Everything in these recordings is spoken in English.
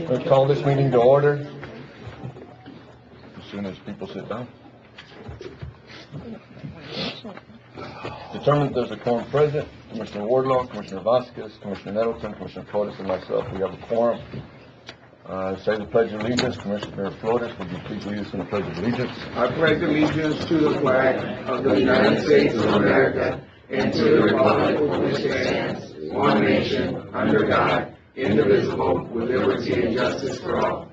We'll call this meeting to order as soon as people sit down. Determined there's a quorum present. Commissioner Wardlaw, Commissioner Vasquez, Commissioner Nettleton, Commissioner Flores, and myself, we have a quorum. Say the Pledge of Allegiance. Commissioner Flores, would you please lead us in the Pledge of Allegiance? I pledge allegiance to the flag of the United States of America and to the republic for which it stands, one nation, under God, indivisible, with liberty and justice for all.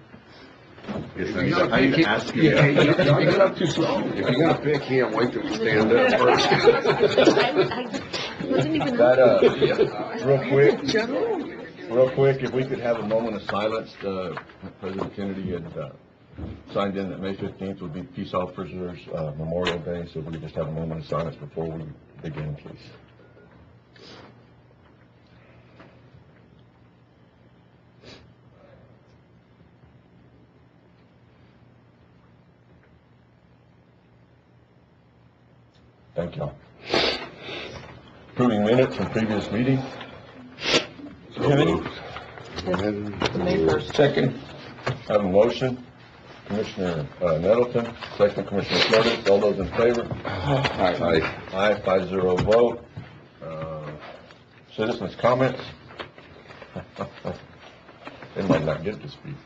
I need to ask you. You get up too slow. If you're gonna pick him, wait till you stand up first. I wasn't even up. Real quick, if we could have a moment of silence. President Kennedy had signed in that May 15th would be Peace Officers Memorial Day, so if we could just have a moment of silence before we begin, please. Thank you. Approving minutes from previous meeting. May 1st. Second. Have a motion. Commissioner Nettleton, second. Commissioner Flores, all those in favor? Aye. Aye, 5-0 vote. Citizens' comments? They might not get to speak.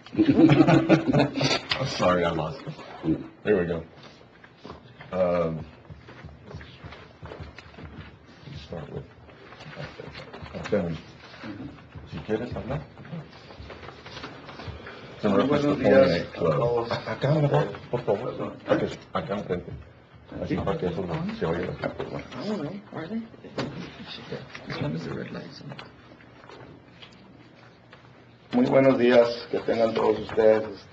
I'm sorry, I lost it. Here we go. Start with. Si quieres hablar. Buenos días a todos. Acá, por favor. Acá enfrente. Así para que eso se oiga. Muy buenos días, que tengan todos ustedes.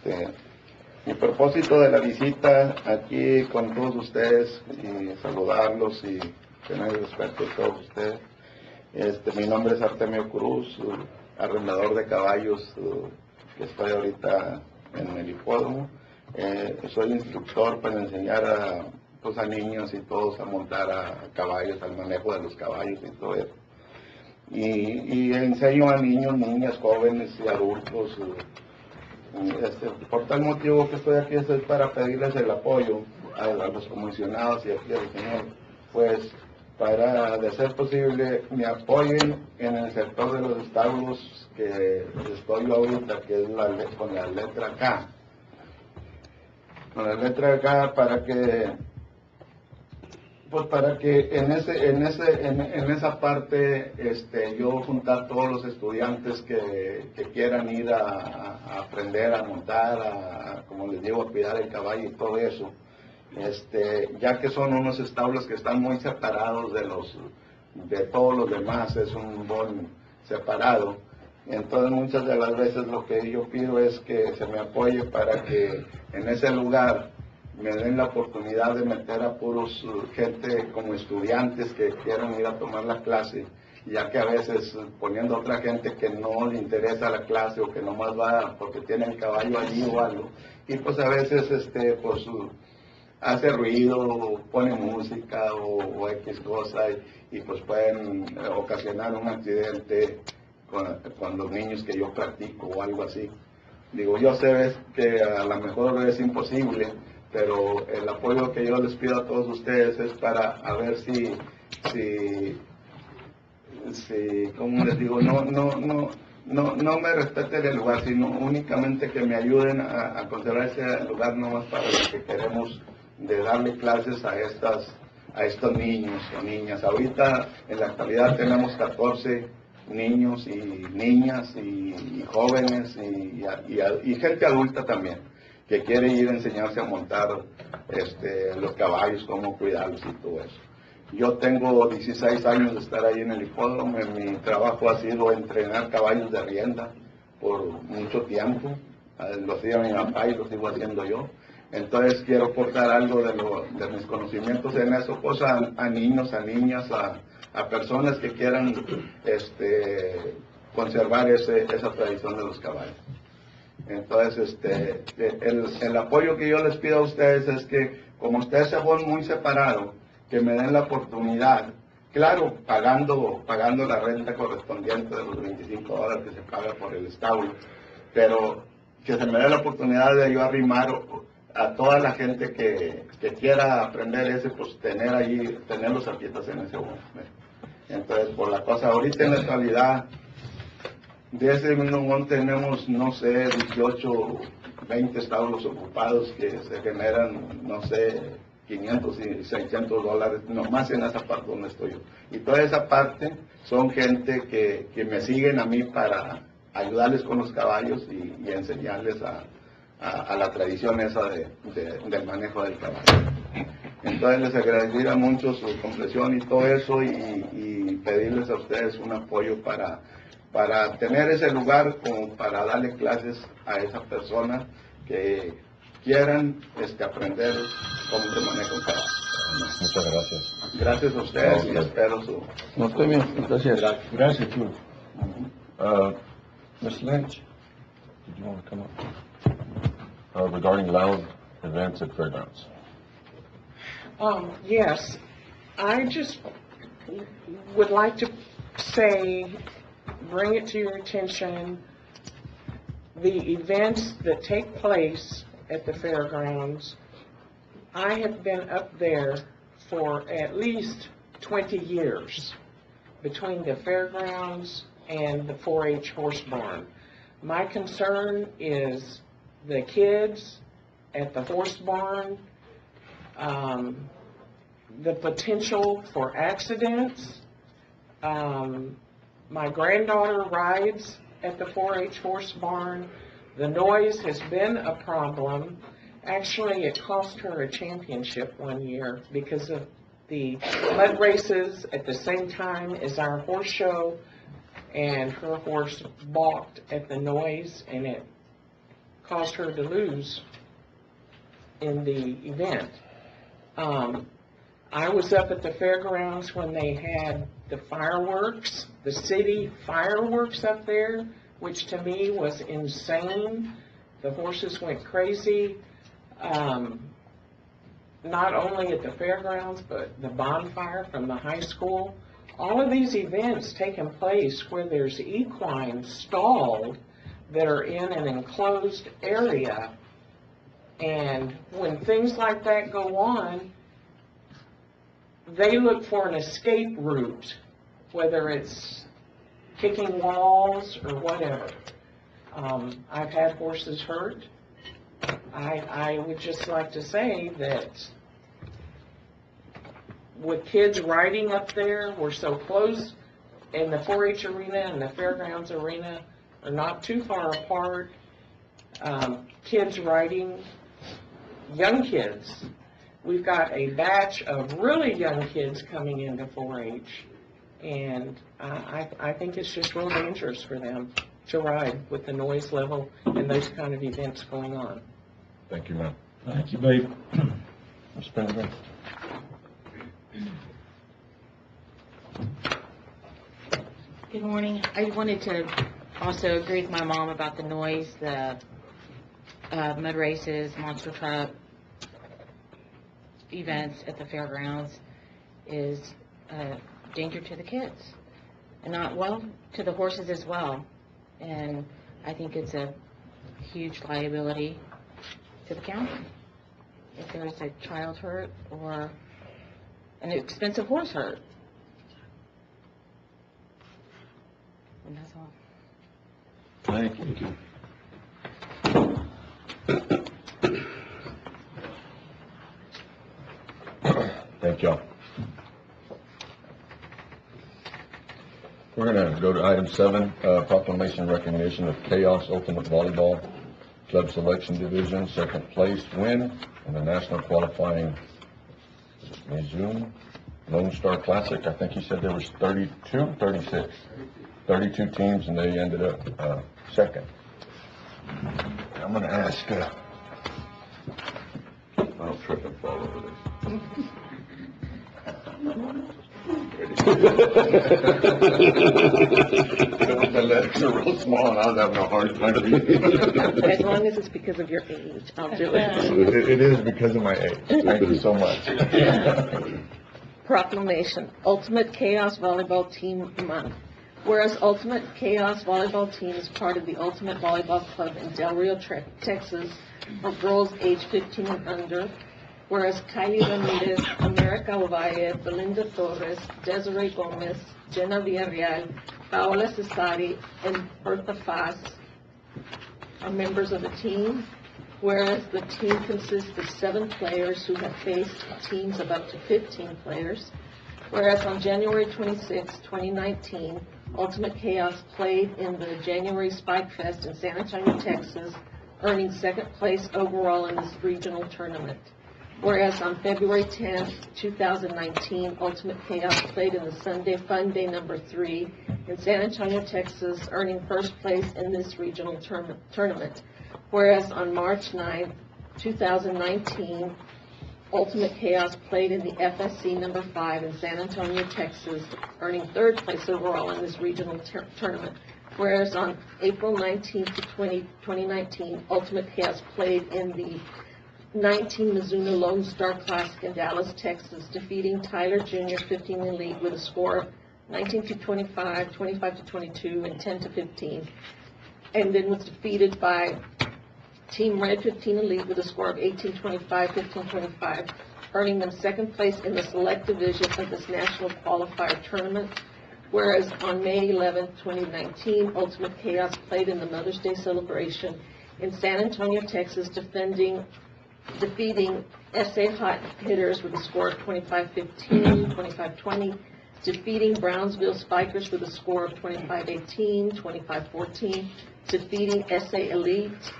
Mi propósito de la visita aquí con todos ustedes y saludarlos y tener el respeto de todos ustedes. Mi nombre es Artemio Cruz, arrendador de caballos, que estoy ahorita en el hipódromo. Soy instructor para enseñar a niños y todos a montar a caballos, al manejo de los caballos y todo eso. Y enseño a niños, niñas, jóvenes y adultos. Por tal motivo que estoy aquí es para pedirles el apoyo a los comisionados y aquí al señor, pues para, de ser posible, me apoyen en el sector de los establos que estoy yo ahorita, que es con la letra K. Con la letra K para que en esa parte yo juntar todos los estudiantes que quieran ir a aprender a montar, como les digo, a cuidar el caballo y todo eso. Ya que son unos establos que están muy separados de todos los demás, es un buen separado. Entonces muchas de las veces lo que yo pido es que se me apoye para que en ese lugar me den la oportunidad de meter a puros gente como estudiantes que quieran ir a tomar la clase, ya que a veces poniendo a otra gente que no le interesa la clase o que nomás va porque tiene el caballo allí o algo, y pues a veces hace ruido, pone música o X cosa y pues pueden ocasionar un accidente con los niños que yo practico o algo así. Digo, yo sé que a lo mejor es imposible, pero el apoyo que yo les pido a todos ustedes es para a ver si como les digo, no me respeten el lugar, sino únicamente que me ayuden a conservar ese lugar nomás para lo que queremos de darle clases a estos niños o niñas. Ahorita en la actualidad tenemos 14 niños y niñas y jóvenes y gente adulta también que quiere ir a enseñarse a montar los caballos, cómo cuidarlos y todo eso. Yo tengo 16 años de estar ahí en el hipódromo. Mi trabajo ha sido entrenar caballos de rienda por mucho tiempo. Lo hacía mi papá y lo sigo haciendo yo. Entonces quiero aportar algo de mis conocimientos en eso, pues a niños, a niñas, a personas que quieran conservar esa tradición de los caballos. Entonces, el apoyo que yo les pido a ustedes es que, como ustedes se van muy separados, que me den la oportunidad, claro, pagando la renta correspondiente de los $25 que se paga por el establo, pero que se me dé la oportunidad de yo arrimar a toda la gente que quiera aprender ese, pues tenerlos aquí en ese bono. Entonces, por la cosa, ahorita en la actualidad, de ese mismo tenemos, no sé, 18, 20 establos ocupados que se generan, no sé, 500 y 600 dólares, nomás en esa parte donde estoy yo. Y toda esa parte son gente que me siguen a mí para ayudarles con los caballos y enseñarles a la tradición esa del manejo del caballo. Entonces les agradecería mucho su comprensión y todo eso y pedirles a ustedes un apoyo para tener ese lugar como para darle clases a esas personas que quieran aprender cómo se maneja un caballo. Muchas gracias. Gracias a ustedes y espero su... No, estoy bien, gracias. Gracias. Gracias, tú. Ms. Lynch, did you want to come up? Regarding loud events at fairgrounds. Yes, I just would like to say, bring it to your attention, the events that take place at the fairgrounds. I have been up there for at least 20 years between the fairgrounds and the 4-H horse barn. My concern is the kids at the horse barn, the potential for accidents. My granddaughter rides at the 4-H horse barn. The noise has been a problem. Actually, it cost her a championship one year because of the mud races at the same time as our horse show, and her horse balked at the noise, and it caused her to lose in the event. I was up at the fairgrounds when they had the fireworks, the city fireworks up there, which to me was insane. The horses went crazy, not only at the fairgrounds, but the bonfire from the high school. All of these events taking place where there's equines stalled that are in an enclosed area. And when things like that go on, they look for an escape route, whether it's kicking walls or whatever. I've had horses hurt. I would just like to say that with kids riding up there, we're so close, and the 4-H arena and the fairgrounds arena are not too far apart. Kids riding, young kids. We've got a batch of really young kids coming into 4-H, and I think it's just real dangerous for them to ride with the noise level and those kind of events going on. Thank you, ma'am. Thank you, babe. Mr. Pendergrass. Good morning. I wanted to also agree with my mom about the noise, the mud races, monster truck events at the fairgrounds is a danger to the kids, and to the horses as well. And I think it's a huge liability to the county if there's a child hurt or an expensive horse hurt. And that's all. Thank you. Thank y'all. We're going to go to item 7, proclamation recognition of Chaos Ultimate Volleyball Club Selection Division, second place win in the national qualifying Zoom Lone Star Classic. I think he said there was 32 teams, and they ended up second. I'm going to ask, I don't trip and fall over this. The letters are real small, and I was having a hard time reading. As long as it's because of your age, I'll do it. It is because of my age. Thank you so much. Proclamation, Ultimate Chaos Volleyball Team Month. Whereas Ultimate Chaos Volleyball Team is part of the Ultimate Volleyball Club in Del Rio, Texas, for girls age 15 and under. Whereas Kylie Ramirez, America Ovalle, Belinda Torres, Desiree Gomez, Jenna Villarreal, Paola Cesari, and Bertha Faz are members of the team. Whereas the team consists of 7 players who have faced teams of up to 15 players. Whereas on January 26, 2019, Ultimate Chaos played in the January Spike Fest in San Antonio, Texas, earning 2nd place overall in this regional tournament. Whereas on February 10, 2019, Ultimate Chaos played in the Sunday Fun Day number 3 in San Antonio, Texas, earning 1st place in this regional tournament. Whereas on March 9, 2019, Ultimate Chaos played in the FSC number 5 in San Antonio, Texas, earning 3rd place overall in this regional tournament. Whereas on April 19, 2019, Ultimate Chaos played in the 19 Mizuno Lone Star Classic in Dallas, Texas, defeating Tyler Jr. 15 in lead with a score of 19-25, 25-22, and 10-15, and then was defeated by Team Red 15 in lead with a score of 18-25, 15-25, earning them 2nd place in the select division of this national qualifier tournament. Whereas on May 11, 2019, Ultimate Chaos played in the Mother's Day celebration in San Antonio, Texas, defeating SA Hot Hitters with a score of 25-15, 25-20, defeating Brownsville Spikers with a score of 25-18, 25-14, defeating SA Elite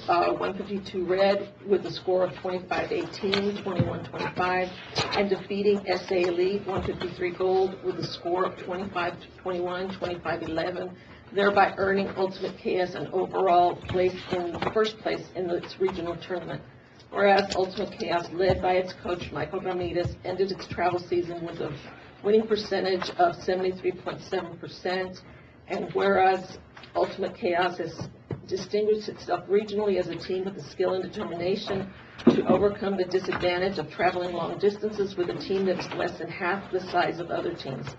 152 Red with a score of 25-18, 21-25, and defeating SA Elite 153 Gold with a score of 25-21, 25-11, thereby earning Ultimate Chaos an overall place in 1st place in its regional tournament. Whereas Ultimate Chaos, led by its coach Michael Ramirez, ended its travel season with a winning percentage of 73.7%, and whereas Ultimate Chaos has distinguished itself regionally as a team with the skill and determination to overcome the disadvantage of traveling long distances with a team that is less than half the size of other teams.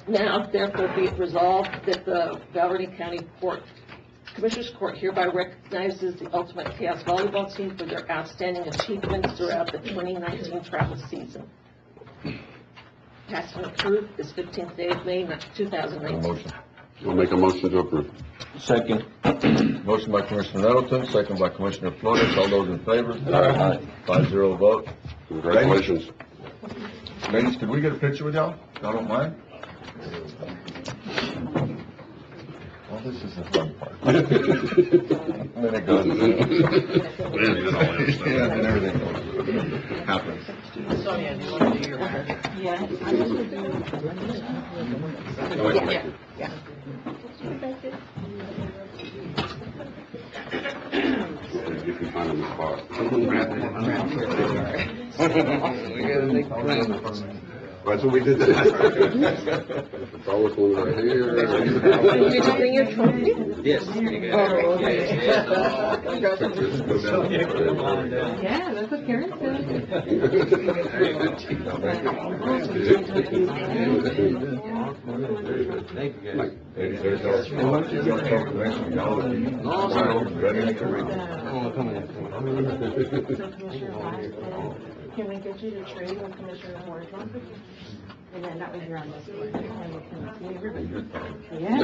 Now, therefore, be it resolved that the Valverde County Commissioners Court hereby recognizes the Ultimate Chaos Volleyball Team for their outstanding achievements throughout the 2019 travel season. Passed and approved this 15th day of May, 2019. Motion. I'll make a motion to approve. Second. Motion by Commissioner Nettleton, second by Commissioner Flores. All those in favor? Aye. 5-0 vote. Congratulations. Ladies, could we get a picture with y'all? Y'all don't mind? Well, this is the fun part. Then it goes. Yeah, then everything happens. Sonia, do you want to do your hair? Yeah. You can find them in the car. That's what we did the last time. Throw us one right here. Did you bring your trophy? Yes. Oh, okay. Yeah, that's what Karen said. Thank you, guys. There's no confirmation, y'all would be ready to read. Can we get you to trade with Commissioner Horton? And then that was your on this one. Yeah.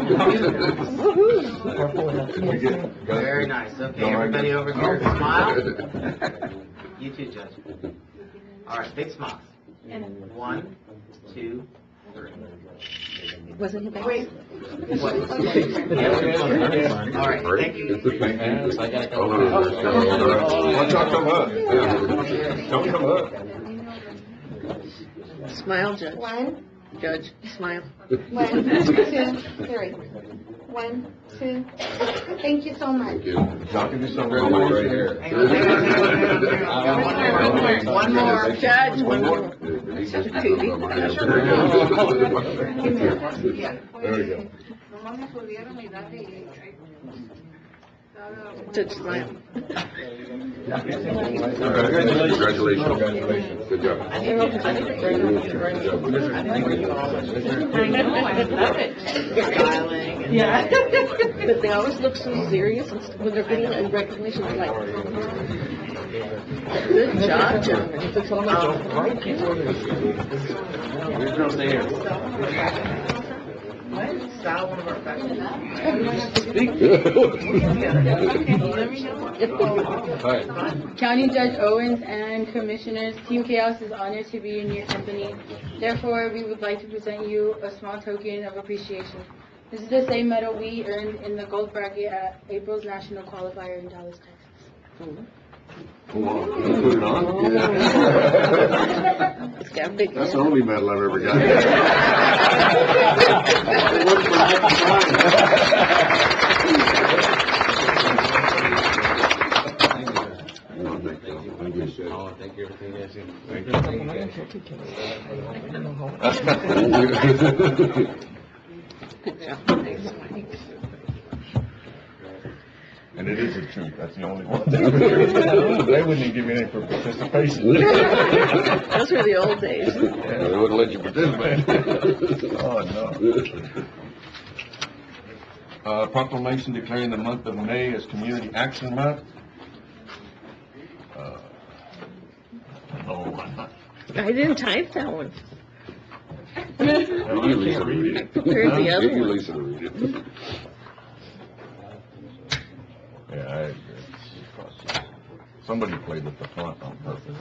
Very nice. Okay, everybody over here, smile. You too, Judge. All right, big smiles. 1, 2, 3. Wasn't he back? What? All right, thank you. Watch out, come up. Don't come up. Smile, Judge. 1, Judge, smile. 1, 2, 3. 1, 2. Thank you so much. Y'all can do something right here. Hang on. One more. Judge. One more. There we go. Judge Smile. Congratulations. Good job. I know, I love it. Smiling. Yeah. But they always look so serious and when they're getting a recognition, they're like, good job, gentlemen. You took so much. Sal, one of our faculty. County Judge Owens and Commissioners, Team Chaos is honored to be in your company. Therefore, we would like to present you a small token of appreciation. This is the same medal we earned in the gold bracket at April's National Qualifier in Dallas, Texas. Come on, can you put it on? It's got a big That's head. the only medal I've ever got. Good job. And it is a treat, that's the only one. They wouldn't even give you any for participation. Those were the old days. They wouldn't let you participate. Oh, no. Proclamation declaring the month of May as Community Action Month. No, I'm not. I didn't type that one. I can't read it. Here's the other Give you one. Lisa to read it. Yeah, somebody played with the font on purpose.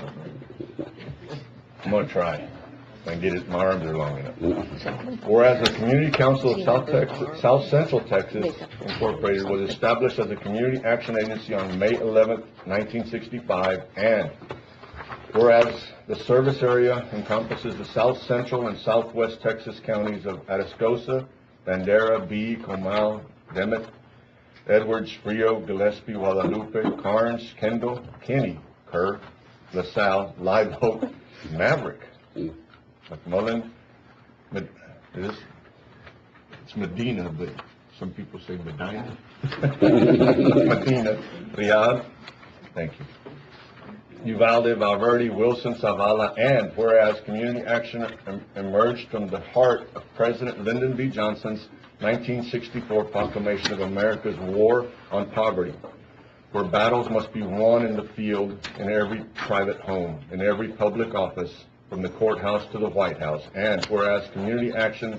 I'm gonna try. If I can get it, my arms are long enough. Whereas the Community Council of South Central Texas Incorporated was established as a community action agency on May 11th, 1965, and whereas the service area encompasses the South Central and Southwest Texas counties of Atascosa, Bandera, Bee, Comal, Demet, Edwards, Frio, Gillespie, Guadalupe, Carnes, Kendall, Kenny, Kerr, LaSalle, Live Oak, Maverick, McMullen, it's Medina, but some people say Medina. Medina, Riyadh, thank you. Uvalde, Valverde, Wilson, Zavala, and whereas community action emerged from the heart of President Lyndon B. Johnson's 1964 proclamation of America's war on poverty, where battles must be won in the field, in every private home, in every public office, from the courthouse to the White House, and whereas community action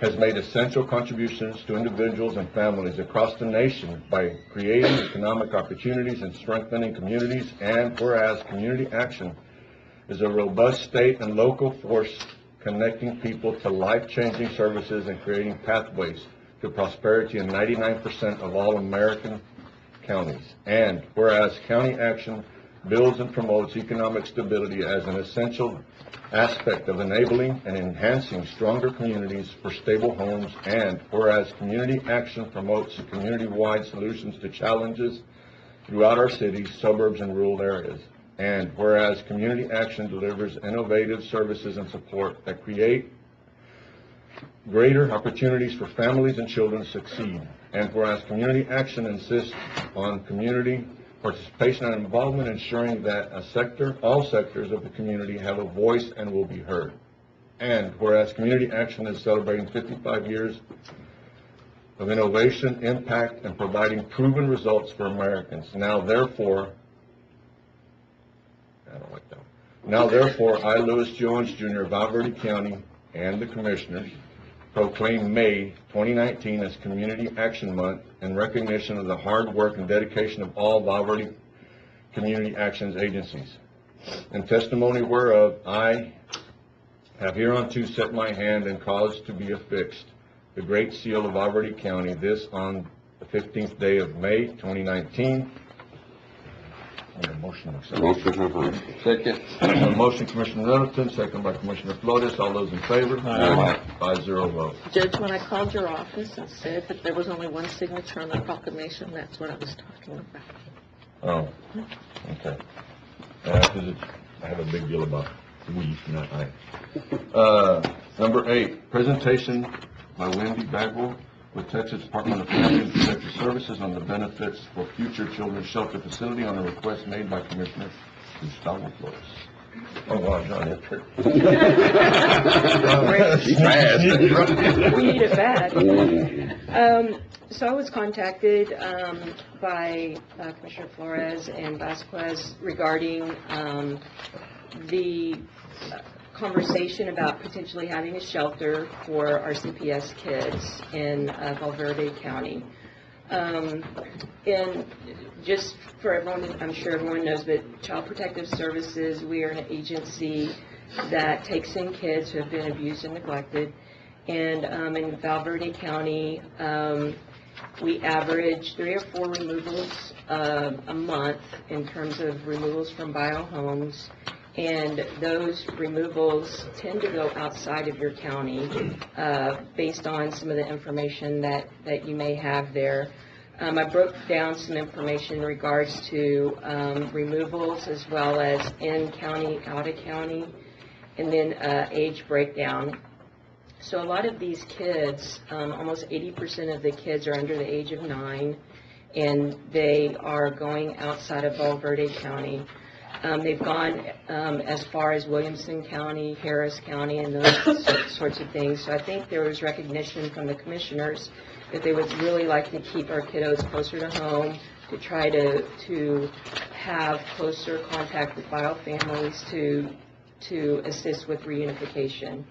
has made essential contributions to individuals and families across the nation by creating economic opportunities and strengthening communities, and whereas community action is a robust state and local force connecting people to life-changing services and creating pathways to prosperity in 99% of all American counties. And whereas county action builds and promotes economic stability as an essential aspect of enabling and enhancing stronger communities for stable homes, and whereas community action promotes community-wide solutions to challenges throughout our cities, suburbs, and rural areas. And whereas community action delivers innovative services and support that create greater opportunities for families and children to succeed. And whereas community action insists on community participation and involvement, ensuring that all sectors of the community have a voice and will be heard. And whereas community action is celebrating 55 years of innovation, impact, and providing proven results for Americans. Now therefore, I, Louis Jones Jr. of Valverde County, and the Commissioners proclaim May 2019 as Community Action Month in recognition of the hard work and dedication of all Valverde Community Actions agencies. In testimony whereof, I have hereunto set my hand and caused to be affixed the Great Seal of Valverde County, this on the 15th day of May 2019. Motion to accept. Motion approved. Second. Motion, Commissioner Nettleton, second by Commissioner Flores. All those in favor? Aye. 5-0 vote. Judge, when I called your office and said that there was only one signature on the proclamation, that's what I was talking about. Oh, okay. 'Cause I have a big deal about we, not I. Number 8, presentation by Wendy Bagwell with Texas Department of Family and Protective Services on the benefits for future children's shelter facility on a request made by Commissioner Gustavo Flores. Oh, wow, John, you're tricky. We need it bad. So I was contacted by Commissioner Flores and Vasquez regarding the conversation about potentially having a shelter for our CPS kids in Valverde County. And just for everyone, I'm sure everyone knows that Child Protective Services, we are an agency that takes in kids who have been abused and neglected. And in Valverde County, we average 3 or 4 removals a month in terms of removals from bio homes. And those removals tend to go outside of your county based on some of the information that you may have there. I broke down some information in regards to removals as well as in-county, out-of-county, and then age breakdown. So a lot of these kids, almost 80% of the kids are under the age of 9, and they are going outside of Valverde County. They've gone as far as Williamson County, Harris County, and those sorts of things. So I think there was recognition from the commissioners that they would really like to keep our kiddos closer to home, to try to have closer contact with bio families to assist with reunification.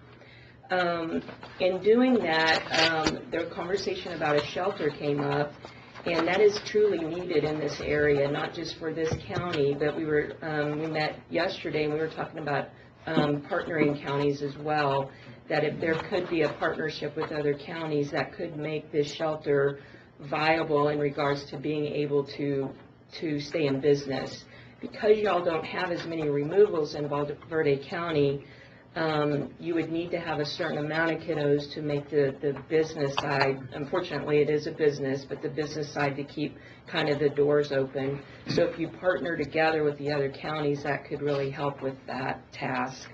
In doing that, their conversation about a shelter came up, and that is truly needed in this area, not just for this county, but we met yesterday and we were talking about partnering counties as well, that if there could be a partnership with other counties that could make this shelter viable in regards to being able to stay in business. Because y'all don't have as many removals in Valverde County, you would need to have a certain amount of kiddos to make the business side, unfortunately it is a business, but the business side to keep kind of the doors open. So if you partner together with the other counties, that could really help with that task.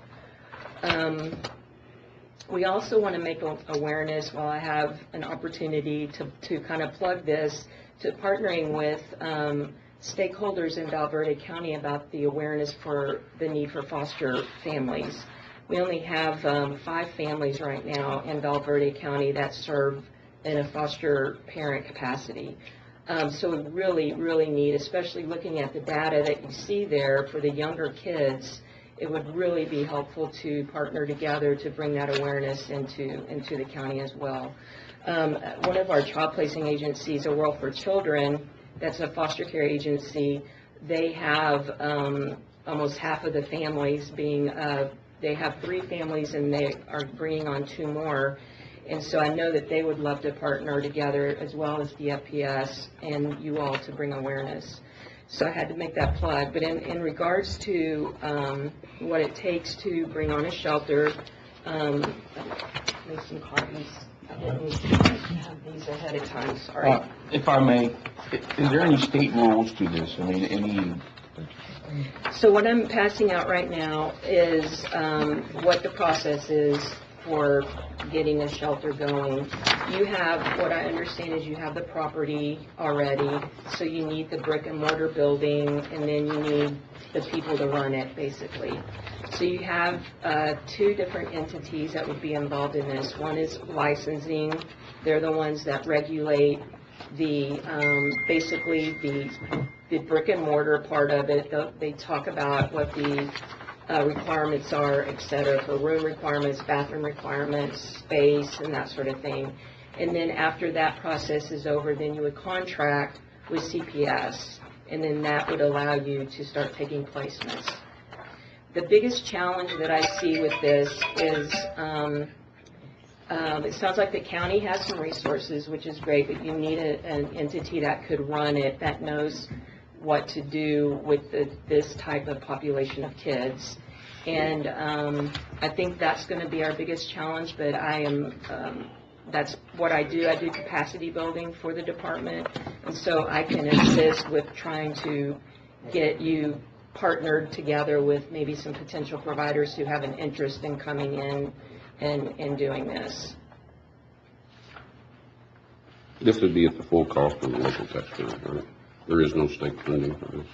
We also want to make awareness, while I have an opportunity to kind of plug this, to partnering with stakeholders in Valverde County about the awareness for the need for foster families. We only have 5 families right now in Valverde County that serve in a foster parent capacity. So we really, really need, especially looking at the data that you see there for the younger kids, it would really be helpful to partner together to bring that awareness into the county as well. One of our child placing agencies, A World for Children, that's a foster care agency, they have almost half of the families being, they have 3 families and they are bringing on 2 more. And so I know that they would love to partner together as well as the FPS and you all to bring awareness. So I had to make that plug. But in regards to what it takes to bring on a shelter, make some copies. I didn't have these ahead of time, sorry. If I may, is there any state rules to this? I mean, any... So what I'm passing out right now is what the process is for getting a shelter going. You have, what I understand is you have the property already, so you need the brick and mortar building, and then you need the people to run it, basically. So you have 2 different entities that would be involved in this. One is licensing. They're the ones that regulate the, basically the brick and mortar part of it. They talk about what the requirements are, et cetera, for room requirements, bathroom requirements, space, and that sort of thing. And then after that process is over, then you would contract with CPS, and then that would allow you to start taking placements. The biggest challenge that I see with this is it sounds like the county has some resources, which is great, but you need an entity that could run it, that knows what to do with this type of population of kids. And I think that's going to be our biggest challenge, but I am, that's what I do. I do capacity building for the department, and so I can assist with trying to get you partnered together with maybe some potential providers who have an interest in coming in and doing this. This would be at the full cost of the local taxpayer, right? There is no state funding for this.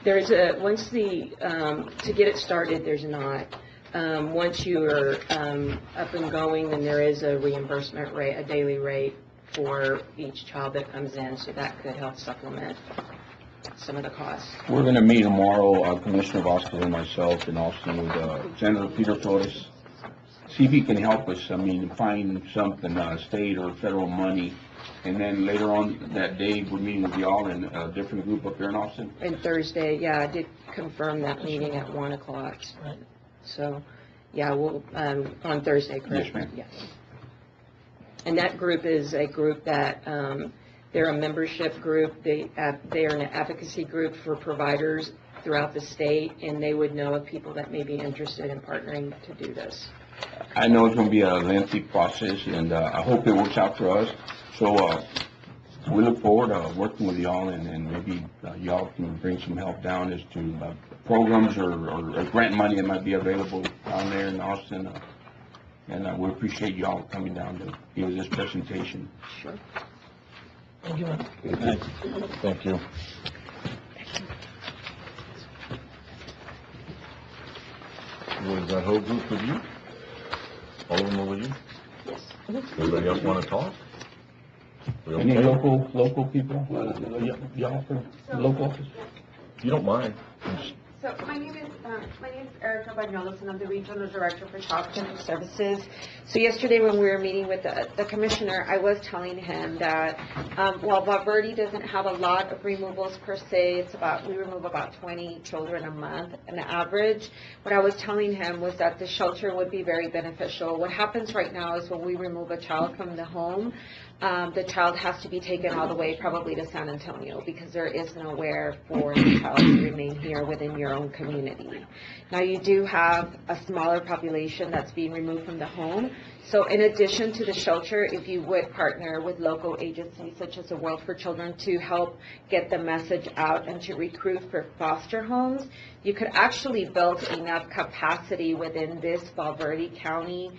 There's once to get it started, there's not. Once you're up and going, then there is a reimbursement rate, a daily rate for each child that comes in, so that could help supplement some of the costs. We're gonna meet tomorrow, Commissioner Vasquez and myself in Austin with Senator Peter Flores. See if he can help us, find something, state or federal money. And then later on that day, we're meeting with y'all and a different group up there in Austin. And Thursday, yeah, I did confirm that meeting at 1 o'clock. So, yeah, we'll, on Thursday, correct? Yes, ma'am. Yeah. And that group is a group that, they're a membership group. They're an advocacy group for providers throughout the state, and they would know of people that may be interested in partnering to do this. I know it's gonna be a lengthy process, and I hope it works out for us. So we look forward to working with y'all, and maybe y'all can bring some help down as to programs or grant money that might be available down there in Austin. And we appreciate y'all coming down to give this presentation. Sure. Thank you. Thank you. Was that whole group with you? All of them were with you? Yes. Anybody else want to talk? We Any okay? local people, y'all from local office? If you don't mind. So my name is Erica Bañuelos, and I'm the Regional Director for Child Protective Services. So yesterday when we were meeting with the Commissioner, I was telling him that while Valverde doesn't have a lot of removals per se, we remove about 20 children a month on average. What I was telling him was that the shelter would be very beneficial. What happens right now is when we remove a child from the home, the child has to be taken all the way probably to San Antonio because there is nowhere for the child to remain here within your own community. Now you do have a smaller population that's being removed from the home. So in addition to the shelter, if you would partner with local agencies such as the World for Children to help get the message out and to recruit for foster homes, you could actually build enough capacity within this Valverde County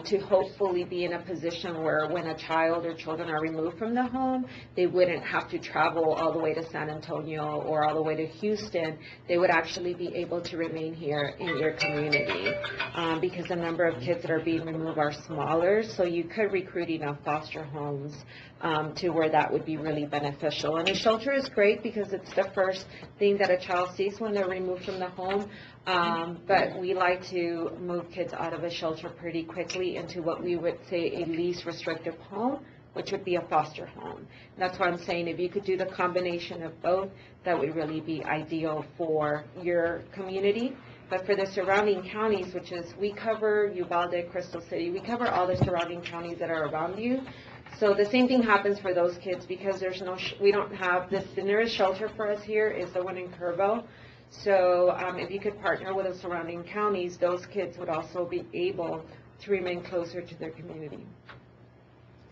to hopefully be in a position where when a child or children are removed from the home, they wouldn't have to travel all the way to San Antonio or all the way to Houston. They would actually be able to remain here in your community because the number of kids that are being removed are smaller. So you could recruit enough foster homes to where that would be really beneficial. And a shelter is great because it's the first thing that a child sees when they're removed from the home. But we like to move kids out of a shelter pretty quickly into what we would say a least restrictive home, which would be a foster home. And that's why I'm saying if you could do the combination of both, that would really be ideal for your community. But for the surrounding counties, which is we cover Uvalde, Crystal City, we cover all the surrounding counties that are around you. So the same thing happens for those kids because there's no, we don't have this, the nearest shelter for us here is the one in Kerrville. So if you could partner with the surrounding counties, those kids would also be able to remain closer to their community.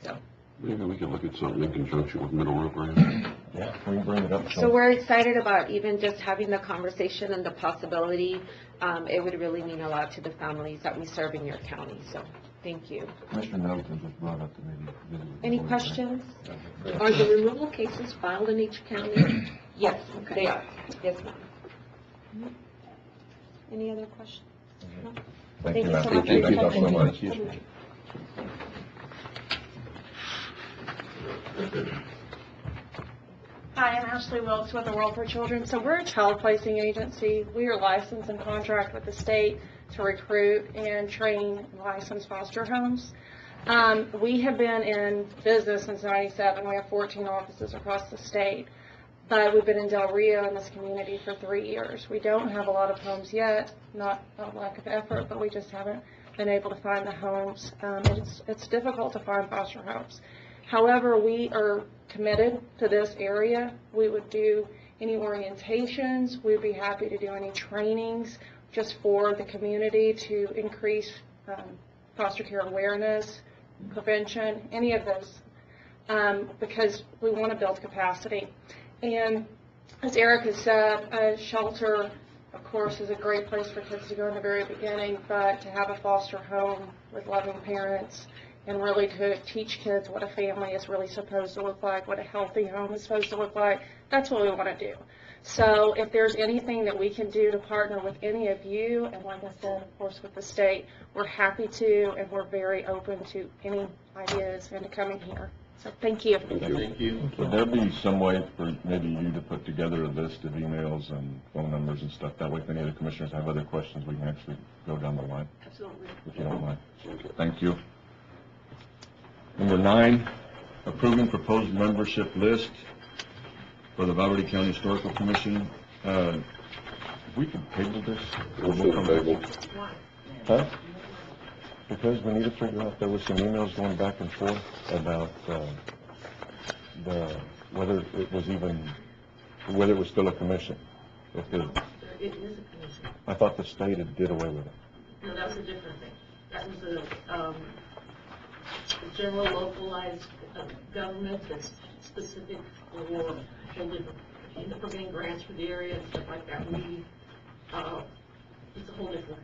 So. Maybe we could look at something in conjunction with Middle River Ranch. Yeah, we can bring it up. So we're excited about even just having the conversation and the possibility. It would really mean a lot to the families that we serve in your county. So thank you. Commissioner Middleton just brought up the maybe. Any questions? Are the removal cases filed in each county? Yes, Okay. they are. Yes, ma'am. Any other questions? No? Thank you, so ma'am. much. Thank you so much. Hi, I'm Ashley Wilkes with the World for Children. So we're a child placing agency. We are licensed and contract with the state to recruit and train licensed foster homes. We have been in business since '97. We have 14 offices across the state. But we've been in Del Rio in this community for 3 years. We don't have a lot of homes yet, not a lack of effort, but we just haven't been able to find the homes. It's difficult to find foster homes. However, we are committed to this area. We would do any orientations. We'd be happy to do any trainings just for the community to increase foster care awareness, prevention, any of those, because we want to build capacity. And as Erica said, a shelter, of course, is a great place for kids to go in the very beginning, but to have a foster home with loving parents and really to teach kids what a family is really supposed to look like, what a healthy home is supposed to look like. That's what we want to do. So if there's anything that we can do to partner with any of you, and like I said, of course, with the state, we're happy to, and we're very open to any ideas and to coming here. So thank you. Thank you. Would there be some way for maybe you to put together a list of emails and phone numbers and stuff? That way, if any of the commissioners have other questions, we can actually go down the line. Absolutely. If you don't mind. Thank you. Number 9, approving proposed membership list for the Val Verde County Historical Commission. If we can table this. Motion to table. Huh? Because we need to figure out, there was some emails going back and forth about whether it was still a commission. It is a commission. I thought the state had did away with it. No, that was a different thing. That was a general localized government that's specific for whole different, for getting grants for the area and stuff like that. It's a whole different,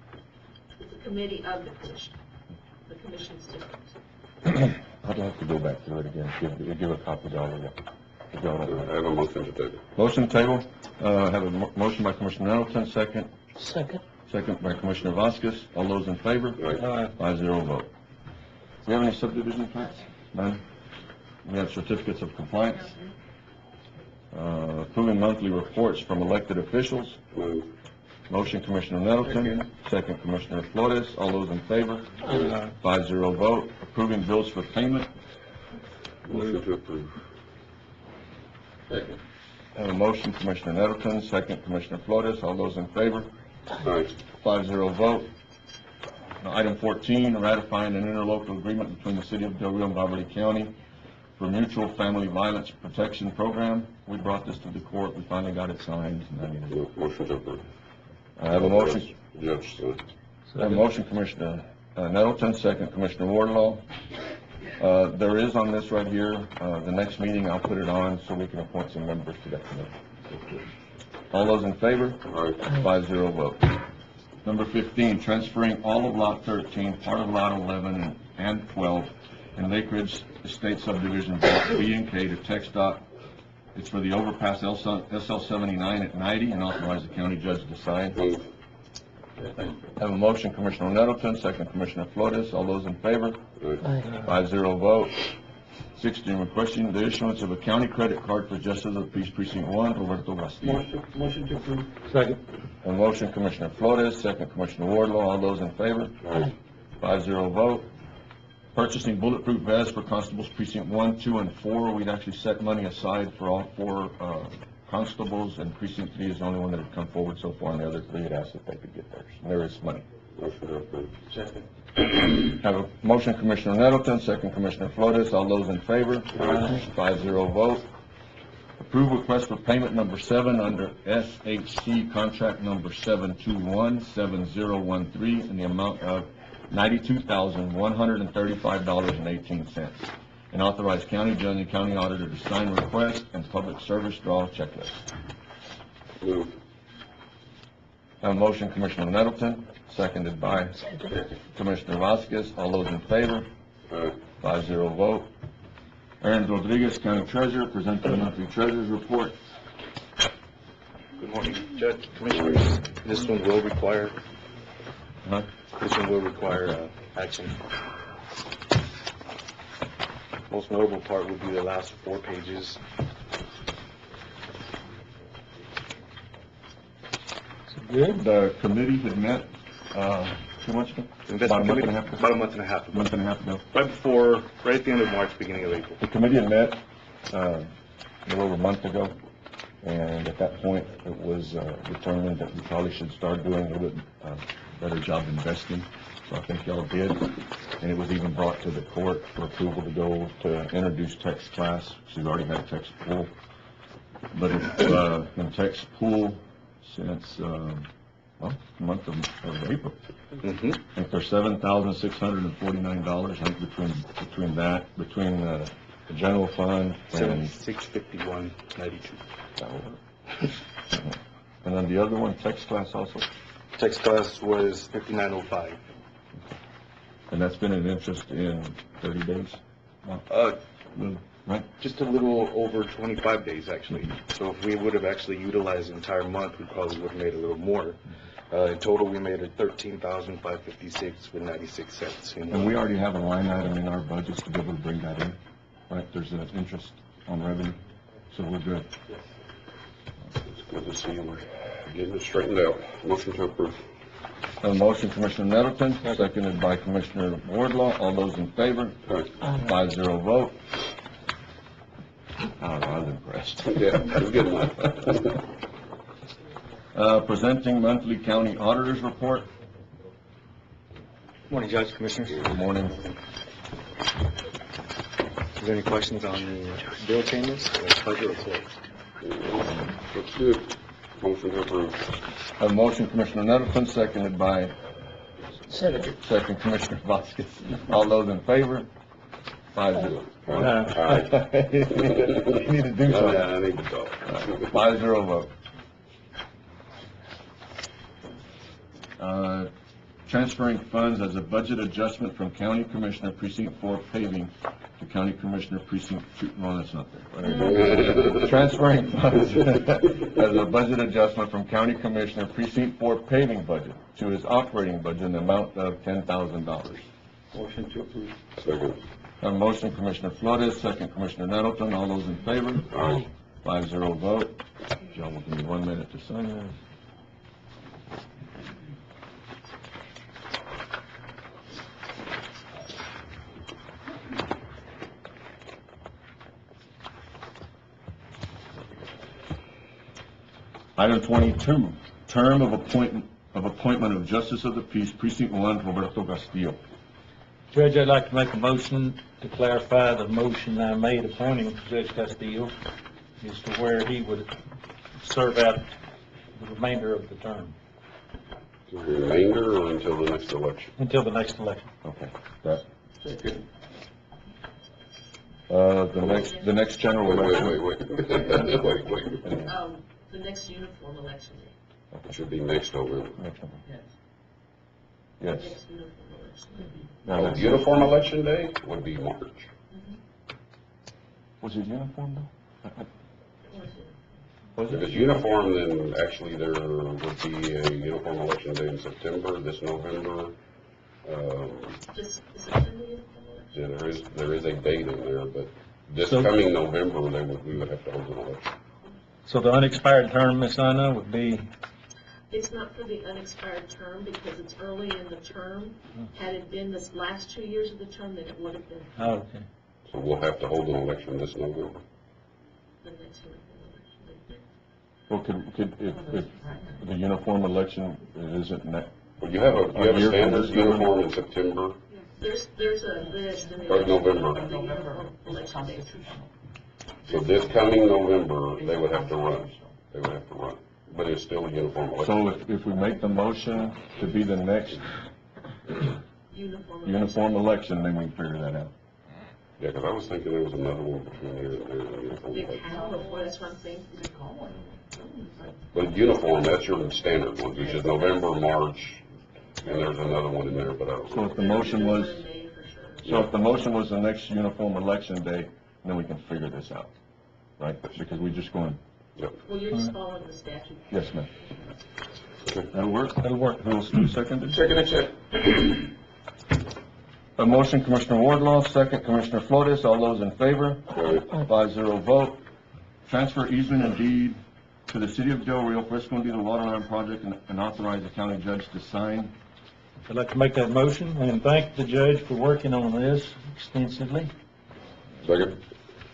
it's a committee of the commission. The commission's different. I'd like to go back through it again, give a copy to all of you. I have a motion to table. Motion table, have a motion by Commissioner Nettleton, second. Second by Commissioner Vasquez. All those in favor? Aye. 5-0 vote. Do we have any subdivision plans? None. We have certificates of compliance. Approving monthly reports from elected officials. Move. Motion Commissioner Nettleton, second Commissioner Flores. All those in favor? 5-0 vote. Approving bills for payment. Motion to approve. Second. Have a motion Commissioner Nettleton, second Commissioner Flores. All those in favor? Aye. 5-0 vote. Now, item 14, ratifying an interlocal agreement between the City of Del Rio and Val Verde County for mutual family violence protection program. We brought this to the court. We finally got it signed. Motion to approve. I have a motion. Judge, sir. I have a motion Commissioner Nettleton, second Commissioner Wardlaw. There is on this right here, the next meeting I'll put it on so we can appoint some members to that committee. All those in favor? Aye. 5-0 vote. Number 15, transferring all of Lot 13, part of Lot 11 and 12 in Lake Ridge Estate Subdivision Block B and K to TxDOT. It's for the overpass SL 79 at 90 and authorize the county judge to sign. Move. Have a motion Commissioner Nettleton, second Commissioner Flores. All those in favor? Aye. 5-0 vote. 16, requesting the issuance of a county credit card for Justice of the Peace Precinct 1, Roberto Castillo. Motion to approve. Second. A motion Commissioner Flores, second Commissioner Wardlaw. All those in favor? Aye. 5-0 vote. Purchasing bulletproof vests for Constables Precinct 1, 2, and 4. We'd actually set money aside for all 4 constables, and Precinct 3 is the only one that had come forward so far, and the other 3 had asked if they could get theirs. And there is money. Motion to approve. Second. Have a motion Commissioner Nettleton, second Commissioner Flores. All those in favor? 5-0 vote. Approve request for payment number 7 under SHC contract number 7217013 in the amount of $92,135.18. And authorize county judge and county auditor to sign request and public service draw checklist. Move. Have a motion Commissioner Nettleton, seconded by Commissioner Vasquez. All those in favor? Aye. 5-0 vote. Aaron Rodriguez, County Treasurer, present the monthly Treasurer's Report. Good morning, Judge, Commissioners. This one will require, action. Most notable part would be the last 4 pages. Good. The committee had met, 2 months ago? About a month and a half ago? About a month and a half ago. Month and a half ago. Right at the end of March, beginning of April. The committee had met, a little over a month ago, and at that point, it was determined that we probably should start doing a little bit better job investing. So I think y'all did, and it was even brought to the court for approval to go to introduce text class, because we've already had a text pool. But it's been text pool since, the month of April. Mm-hmm. I think there's $7,649, I think, between the general fund and... $651.92. And then the other one, text class also? Text class was $59.05. And that's been an interest in 30 days? Right? Just a little over 25 days, actually. So if we would have actually utilized the entire month, we probably would have made a little more. In total, we made it $13,556 with 96 cents. And we already have a line item in our budgets to be able to bring that in, right? There's an interest on revenue, so we're good. It's good to see we're getting it straightened out. Motion to approve. A motion, Commissioner Nettleton, seconded by Commissioner Wardlaw. All those in favor? 5-0 vote. I was impressed. Yeah, it was good enough. Presenting monthly county auditor's report. Morning, Judge, Commissioners. Good morning. Is there any questions on the bill payments or budget report? Looks good. Motion to approve. A motion, Commissioner Nettleton, seconded by second Commissioner Vasquez. All those in favor? 5-0. Aye. You need to do something. I need to talk. 5-0 vote. Transferring funds as a budget adjustment from County Commissioner Precinct 4 paving to County Commissioner Precinct 2, no, that's not there. Transferring funds as a budget adjustment from County Commissioner Precinct 4 paving budget to his operating budget in the amount of $10,000. Motion to approve. Second. A motion, Commissioner Flores, second Commissioner Nettleton. All those in favor? Aye. 5-0 vote. John will give me 1 minute to sign this. Item 22, term of appointment of Justice of the Peace, Precinct 1, Roberto Castillo. Judge, I'd like to make a motion to clarify the motion I made appointing Judge Castillo as to where he would serve out the remainder of the term. The remainder or until the next election? Until the next election. Okay. That. The next general election. Wait. The next uniform election day. It should be next November. Yes. Next uniform election day. Oh, uniform election day would be March. Was it uniform though? If it's uniform, then actually there would be a uniform election day in September, this November. This September uniform election? Yeah, there is a date in there, but this So- coming November, we would have to hold an election. So the unexpired term, Ms. Anna, would be, It's not for the unexpired term because it's early in the term. Had it been this last 2 years of the term, then it would have been oh, okay. So we'll have to hold an election this November. the next uniform election. Well, if the uniform election isn't Well, you have a year from standard this uniform in September There's a list in the. or November. of the uniform election days. So this coming November, they would have to run. But it's still a uniform election. So if we make the motion to be the next Uniform uniform election, then we can figure that out. Yeah, because I was thinking there was another one between here and there. Uniform They election. have before, that's one thing. But uniform, that's your standard one, which is November, March, and there's another one in there, but I don't So know. if the motion was, the next uniform election day, then we can figure this out, right? Because we're just going, Well, you're just following the statute. yes, ma'am. That'll work? That'll work. Who'll second it? Second and check. A motion, Commissioner Wardlaw, second Commissioner Flores. All those in favor? 5-0 vote. Transfer easement and deed to the City of Del Rio for Escondido Water Line Project and authorize the county judge to sign. I'd like to make that motion and thank the judge for working on this extensively. Second.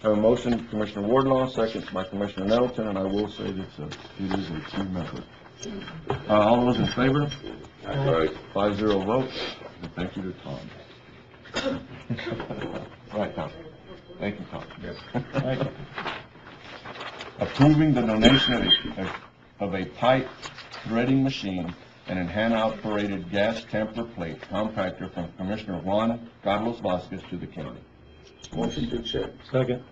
A motion, Commissioner Wardlaw, second by Commissioner Nettleton, and I will say that it is a team effort. All those in favor? Aye. 5-0 vote. And thank you to Tom. Right, Tom. Thank you, Tom. Yes. Thank you. Approving the donation of a pipe threading machine and a hand-operated gas temper plate compactor from Commissioner Juan Carlos Vasquez to the county. Motion to accept. Second.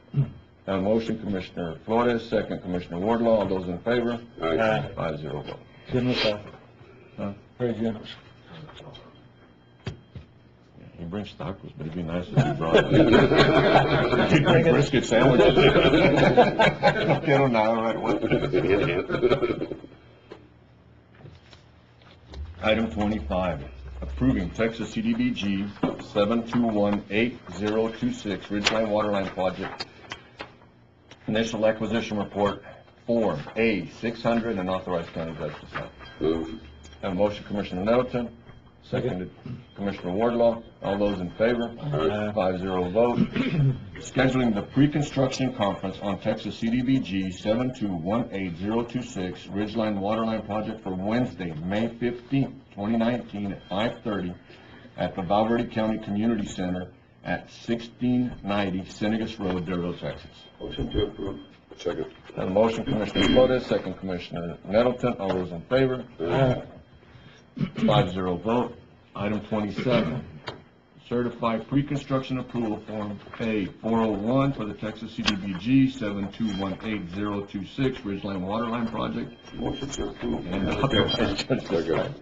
A motion, Commissioner Flores, second Commissioner Wardlaw. All those in favor? Aye. 5-0 vote. Generous offer. Very generous. He brings tacos, but it'd be nice if he brought. He'd bring brisket sandwiches. No quiero nada, right? What? Item 25, approving Texas CDBG 7218026 Ridgeline Waterline Project Initial Acquisition Report, Form A600, and authorize county judge to sign. Move. Have a motion, Commissioner Nettleton, seconded Commissioner Wardlaw. All those in favor? 5-0 vote. Scheduling the pre-construction conference on Texas CDBG 7218026 Ridgeline Waterline Project for Wednesday, May 15th, 2019 at 5:30 at the Val Verde County Community Center at 1690 Senegas Road, Devereaux, Texas. Motion to approve. Second. Have a motion, Commissioner Flores, second Commissioner Nettleton. All those in favor? 5-0 vote. Item 27, certified pre-construction approval form A401 for the Texas CDBG 7218026 Ridgeline Waterline Project. Motion to approve. And authorize judge to sign.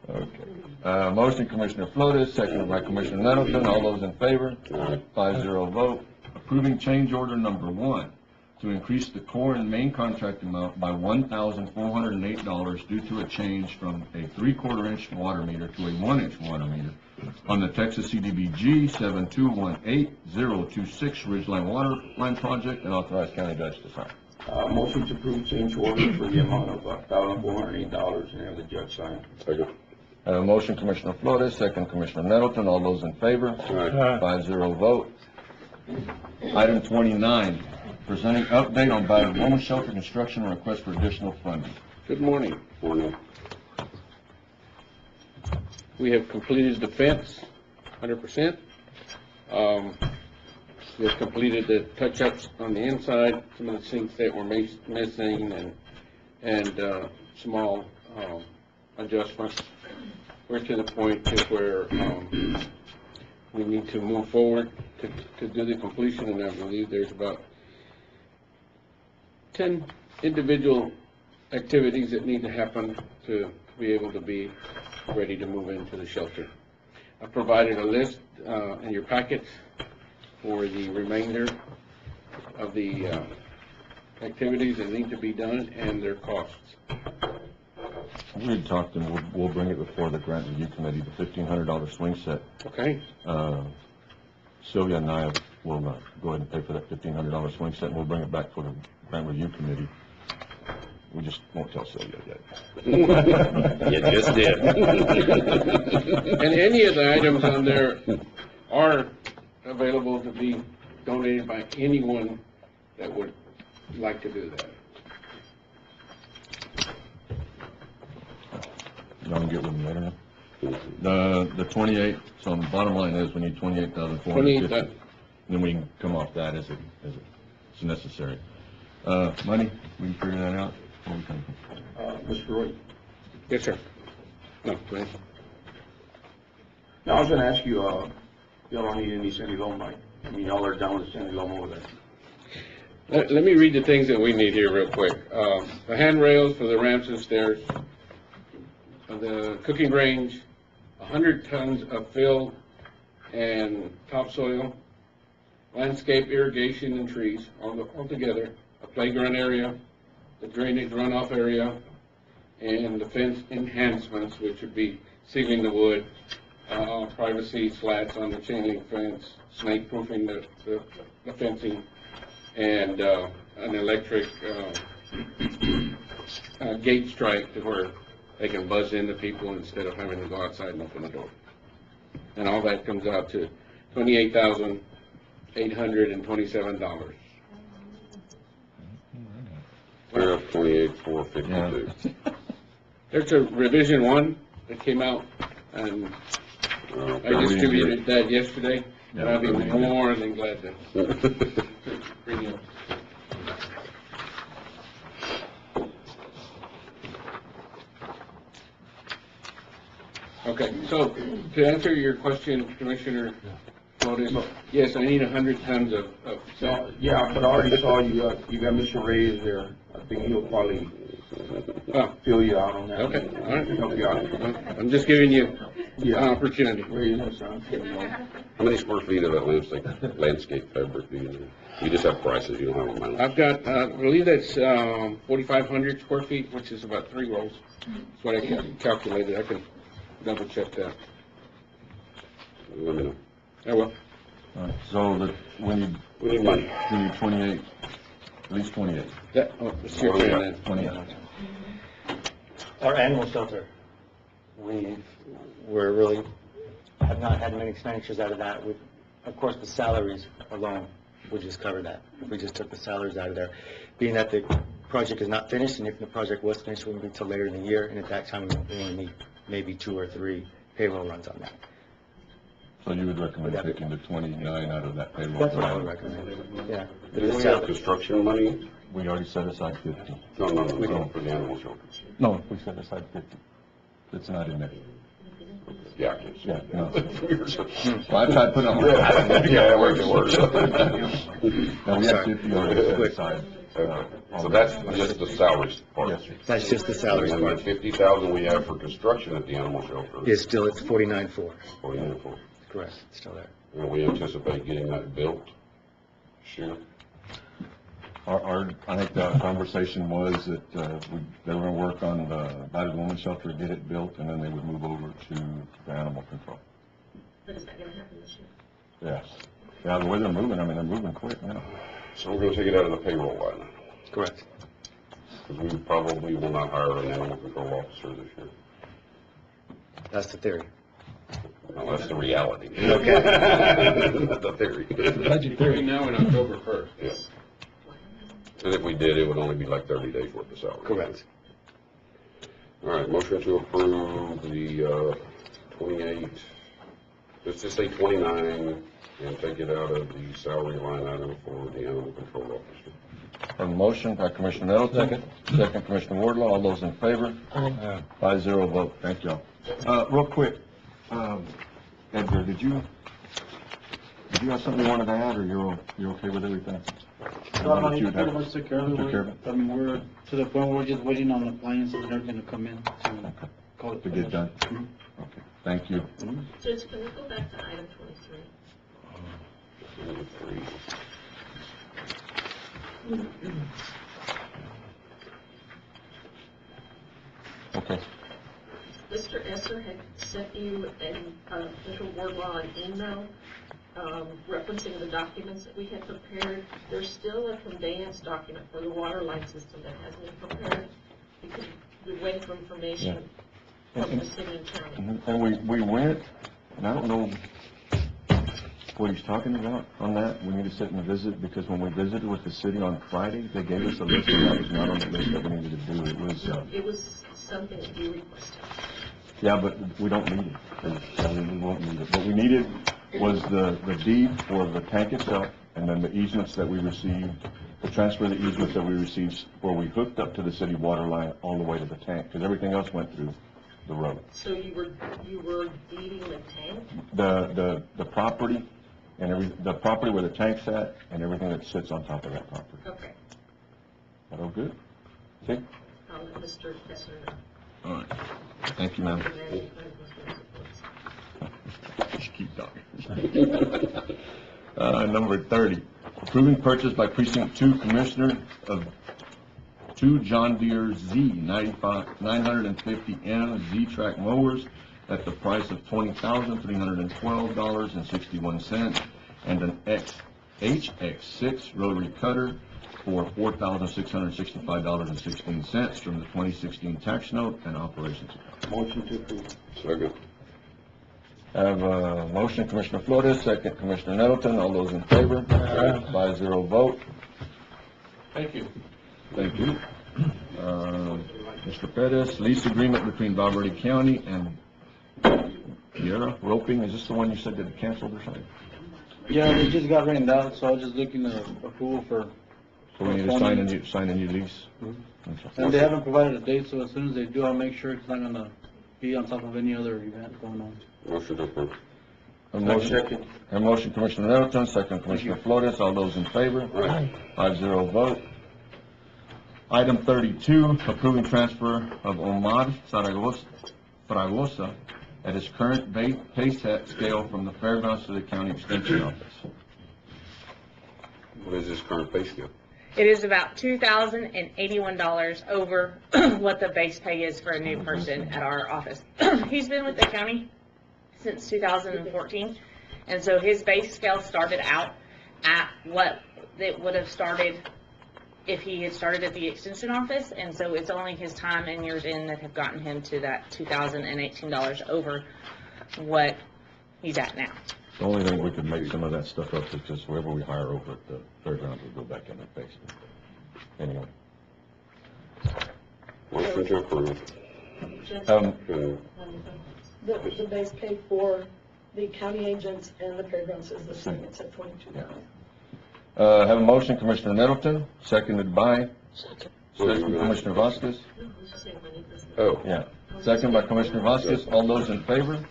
Okay. Motion, Commissioner Flores, second by Commissioner Nettleton. All those in favor? 5-0 vote. Approving change order number 1 to increase the core and main contract amount by $1,408 due to a change from a 3/4 inch water meter to a 1 inch water meter on the Texas CDBG 7218026 Ridgeline Waterline Project, and authorize county judge to sign. Motion to approve change order for the amount of $1,408 and have the judge sign. Second. I have a motion, Commissioner Flores, second Commissioner Nettleton. All those in favor? 5-0 vote. Item 29, presenting update on battered women's shelter construction and request for additional funding. Good morning. Morning. We have completed the fence 100%. We have completed the touch-ups on the inside, some of the sinks that were missing, and small adjustments. We're to the point to where we need to move forward to do the completion, and I believe there's about 10 individual activities that need to happen to be able to be ready to move into the shelter. I provided a list in your packets for the remainder of the activities that need to be done and their costs. We had talked, and we'll bring it before the grant review committee, the $1,500 swing set. Okay. Sylvia and I will go ahead and pay for that $1,500 swing set, and we'll bring it back for the grant review committee. We just won't tell Sylvia yet. You just did. And any of the items on there are available to be donated by anyone that would like to do that. Y'all can get with me later. The 28, so the bottom line is we need 28,450. 28,000. Then we can come off that as it's necessary. Money, we can figure that out. Where we come from. Mr. Roy? Yes, sir. No, please. Now, I was gonna ask you, y'all don't need any Sandy Loam, right? I mean, y'all are down with Sandy Loam over there. Let me read the things that we need here real quick. The handrails for the ramps and stairs, the cooking range, 100 tons of fill and topsoil, landscape irrigation and trees all together, a playground area, the drainage runoff area, and the fence enhancements, which would be sealing the wood, privacy slats on the chain link fence, snake proofing the fencing, and an electric gate strike to where they can buzz into people instead of having to go outside and open the door. And all that comes out to $28,827. I have 28,452. There's a revision 1 that came out, and I distributed that yesterday, and I'll be more than glad to bring you up. Okay, so to answer your question, Commissioner Flores, yes, I need 100 tons of salt. Yeah, but I already saw you got Mr. Reyes there. I think he'll probably fill you out on that. Okay, all right. Help you out. I'm just giving you opportunity. How many square feet of that landscape fabric do you need? You just have prices, you don't have amounts. I've got, I believe that's 4,500 square feet, which is about 3 rolls. That's what I calculated. I can double check that. Let me know. I will. All right, so we need 28, at least 28. That, oh, it's your turn then. 28. Our animal shelter, we're really, have not had many expenditures out of that. Of course, the salaries alone would just cover that, if we just took the salaries out of there. Being that the project is not finished, and if the project was finished, it wouldn't be until later in the year, and at that time, we only need maybe 2 or 3 payroll runs on that. So you would recommend taking the 29 out of that payroll? That's what I would recommend, yeah. Do we have construction money? We already set aside 50. No, for the animal shelters. No, we set aside 50. It's not in there. Yeah, I can see Yeah, that. no. Well, I tried to put it on. Yeah, it works. No, we have 50 already set aside. So that's just the salaries part? Yes, sir. That's just the salaries And then part. the 50,000 we have for construction at the animal shelter? It's 49.4. 49.4. Correct, it's still there. And we anticipate getting that built? Sure. I think the conversation was that they were going to work on the battered woman shelter, get it built, and then they would move over to the animal control. But is that going to happen this year? Yes. Yeah, the way they're moving, I mean, they're moving quick now. So we're going to take it out of the payroll line? Correct. Because we probably will not hire an animal control officer this year. That's the theory. No, that's the reality. Okay. The theory. Budget theory now in October 1st. Yeah. And if we did, it would only be like 30 days worth of salary. Correct. All right, motion to approve the 28, let's just say 29, and take it out of the salary line item for the animal control officer. A motion by Commissioner Nettleton. Second, Commissioner Wardlaw. All those in favor? 5-0 vote. Thank y'all. Real quick, Edgar, did you have something you wanted to add, or you're okay with everything? No, you pretty much took care of it. Took care of it? I mean, we're to the point where we're just waiting on appliances and everything to come in to call it. To get done? Okay, thank you. Judge, can we go back to item 23? Okay. Mr. Esser had sent you and Mr. Wardlaw an email referencing the documents that we had prepared. There's still a conveyance document for the water line system that hasn't been prepared because we're waiting for information from the city and county. And we went, and I don't know what he's talking about on that. We need to sit and visit, because when we visited with the city on Friday, they gave us a list, and that was not on the list that we needed to do. It was something that you requested. Yeah, but we don't need it. We won't need it. What we needed was the deed for the tank itself, and then the easements that we received, the transfer of the easements that we received where we hooked up to the city water line all the way to the tank, because everything else went through the road. So you were deeding the tank? The property and the property where the tank's at and everything that sits on top of that property. Okay. That all good? Okay? I'll let Mr. Esser know. All right. Thank you, ma'am. And then, Just keep talking. Number 30, approving purchase by Precinct 2 Commissioner of 2 John Deere Z 950M Z-Track mowers at the price of $20,312.61, and an HX6 rotary cutter for $4,665.16 from the 2016 tax note and operations account. Motion to approve. Second. I have a motion, Commissioner Flores, second, Commissioner Nettleton. All those in favor? 5-0 vote. Thank you. Thank you. Mr. Pettis, lease agreement between Val Verde County and Sierra Roping. Is this the one you said that canceled or something? Yeah, they just got rained out, so I was just looking to approval for. So we need to sign a new lease? And they haven't provided a date, so as soon as they do, I'll make sure it's not gonna be on top of any other event going on. Motion to approve. A motion, Commissioner Nettleton, second, Commissioner Flores. All those in favor? 5-0 vote. Item 32, approving transfer of Omar Fragosa at its current pay scale from the fairgrounds to the county extension office. What is this current pay scale? It is about $2,081 over what the base pay is for a new person at our office. He's been with the county since 2014, and so his base scale started out at what it would have started if he had started at the extension office, and so it's only his time and years in that have gotten him to that $2,018 over what he's at now. The only thing we could make some of that stuff up is just whoever we hire over at the fairgrounds will go back in and fix it. Anyway. Motion to approve. The base pay for the county agents and the fairgrounds is the same, it's at $22,000. Have a motion, Commissioner Nettleton, seconded by Commissioner Vasquez. Oh. Yeah, second by Commissioner Vasquez. All those in favor?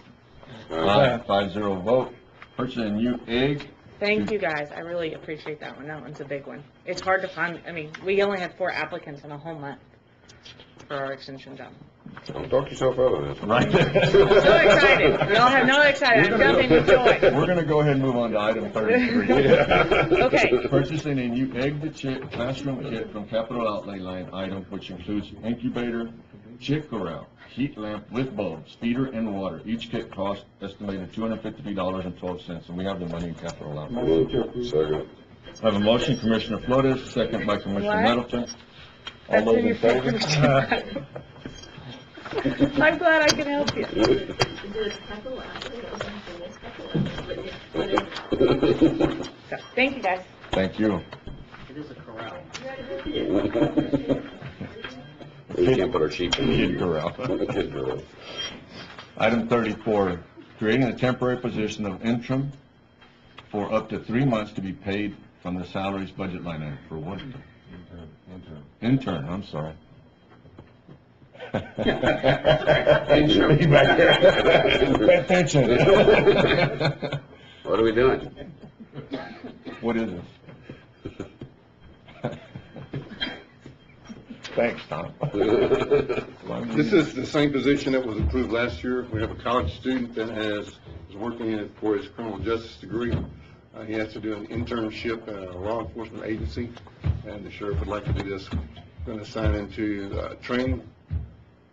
Aye. 5-0 vote. Purchasing new egg. Thank you, guys. I really appreciate that one. That one's a big one. It's hard to find, I mean, we only had 4 applicants in a whole month for our extension job. Don't talk yourself out of this. Right. So excited. We all have no excitement. I'm jumping with joy. We're gonna go ahead and move on to item 33. Okay. Purchasing a new egg-to-chick classroom kit from capital outlay line item, which includes incubator, chick corral, heat lamp with bulbs, feeder, and water. Each kit costs estimated $253.12, and we have the money in capital outlay. Second. I have a motion, Commissioner Flores, second by Commissioner What? Nettleton. All That's those in in your favor? I'm glad I can help you. So, thank you, guys. Thank you. It is a corral. We can't put our sheep in. Kid corral. Kid corral. Item 34, creating a temporary position of interim for up to 3 months to be paid from the salaries budget line item. For what? Intern, I'm sorry. Intern. Be back there. Pay attention. What are we doing? What is this? Thanks, Tom. This is the same position that was approved last year. We have a college student that is working in it for his criminal justice degree. He has to do an internship at a law enforcement agency, and the sheriff would like to do this. Going to sign into training,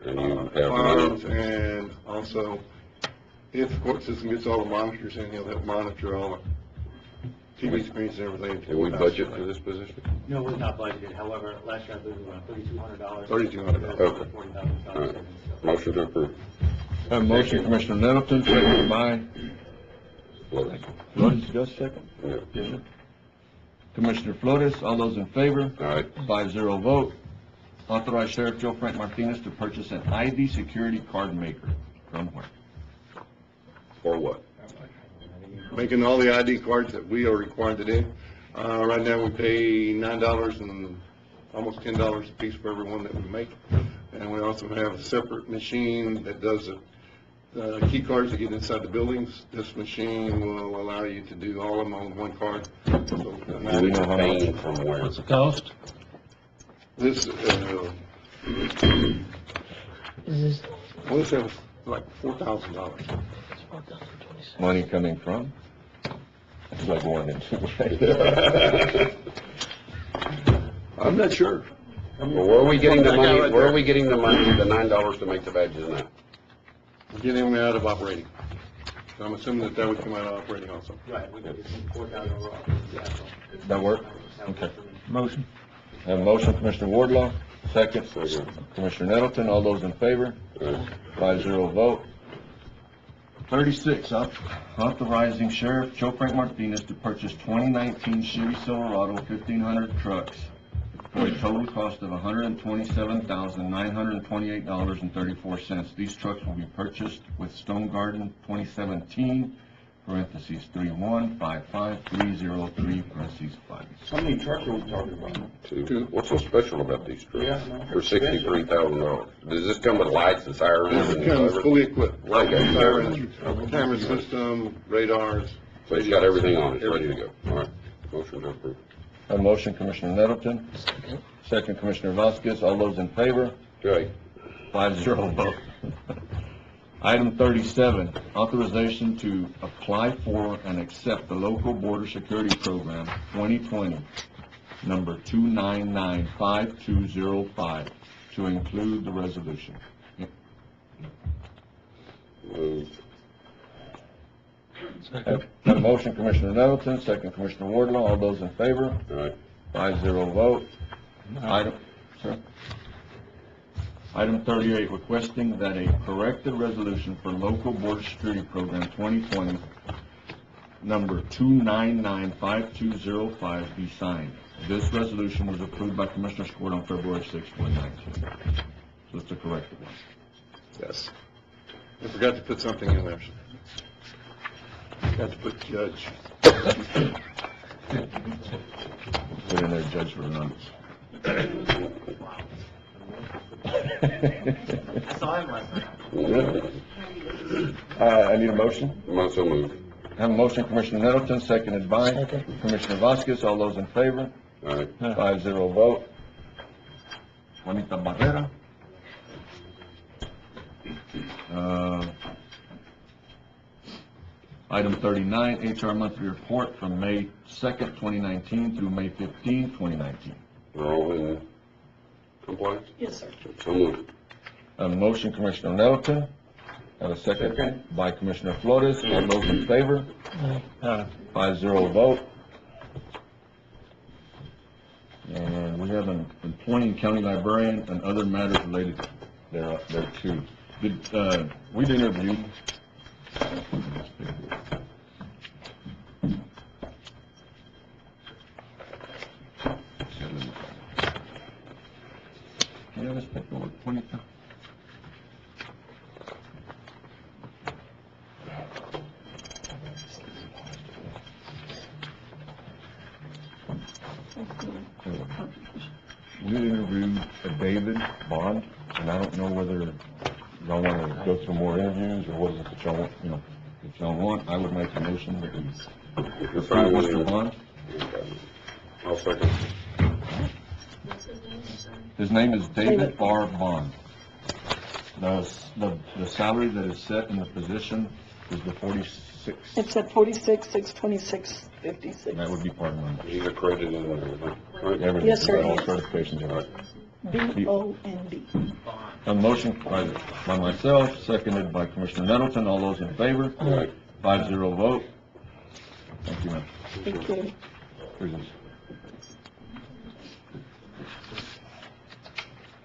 firearms, and also, if the court system gets all the monitors in, he'll help monitor all the TV screens and everything. Can we budget for this position? No, it was not budgeted, however, last year I believe it was $3,200. $3,200. Okay. $40,000 All right. savings. Motion to approve. A motion, Commissioner Nettleton, second by Flores. Flores, just a second. Yeah. Yes, sir. Commissioner Flores, all those in favor? Aye. 5-0 vote. Authorize Sheriff Joe Frank Martinez to purchase an ID security card maker. From where? For what? Making all the ID cards that we are required to do. Right now, we pay $9 and almost $10 a piece for every one that we make. And we also have a separate machine that does the key cards that get inside the buildings. This machine will allow you to do all of them on one card. So, Do we know how much? From where? What's the cost? This, well, this is like $4,000. Money coming from? It's like one and two. I'm not sure. Well, where are we getting the money, where are we getting the money, the $9 to make the badges now? We're getting them out of operating. So I'm assuming that would come out of operating also. Right, we could get some $4,000 overall. Yeah, so- That work? Okay. Motion. Have a motion, Commissioner Wardlaw, second, Commissioner Nettleton, all those in favor? 5-0 vote. 36, authorizing Sheriff Joe Frank Martinez to purchase 2019 Chevy Silverado 1500 trucks for a total cost of $127,928.34. These trucks will be purchased with Stone Garden 2017, parentheses 3155303, How many trucks are we talking about? Two. What's so special about these trucks? Yeah, no. For $63,000. Does this come with lights and sirens? This and comes everything? fully equipped. Okay. Sirens, camera system, radars. So it's got everything on it, it's ready to go. All right. Motion to approve. A motion, Commissioner Nettleton. Second, Commissioner Vasquez. All those in favor? Okay. 5-0 vote. Item 37, authorization to apply for and accept the Local Border Security Program 2020, number 2995205, to include the resolution. Moved. Have a motion, Commissioner Nettleton, second Commissioner Wardlaw. All those in favor? Aye. 5-0 vote. Item 38, requesting that a corrected resolution for Local Border Security Program 2020, number 2995205, be signed. This resolution was approved by Commissioner Court on February 6, 2019. So it's a corrected one. Yes. I forgot to put something in there. Forgot to put judge. Put in there, Judge Fernandez. I saw him last night. I need a motion. So moved. I have a motion, Commissioner Nettleton, seconded by Commissioner Vasquez. All those in favor? Aye. 5-0 vote. Juanita Barrera. Item 39, HR monthly report from May 2nd, 2019 through May 15, 2019. We're all in compliance? Yes, sir. So moved. A motion, Commissioner Nettleton. Have a second by Commissioner Flores. All those in favor? 5-0 vote. And we have an appointing county librarian and other matters related thereto. We've interviewed. Yeah, let's take over 20. We interviewed David Bond, and I don't know whether y'all want to go through more interviews, or what is it that y'all want, if y'all want, I would make a motion that we approve Mr. Bond. I'll second. His name is David R. Bond. The salary that is set in the position is the 46. It's at 46,626.56. That would be part of my. He's accredited and everything, right? Everything. Yes, sir. All certifications. All right. B-O-N-D. A motion by myself, seconded by Commissioner Nettleton. All those in favor? Aye. 5-0 vote. Thank you, ma'am. Thank you. Here's this.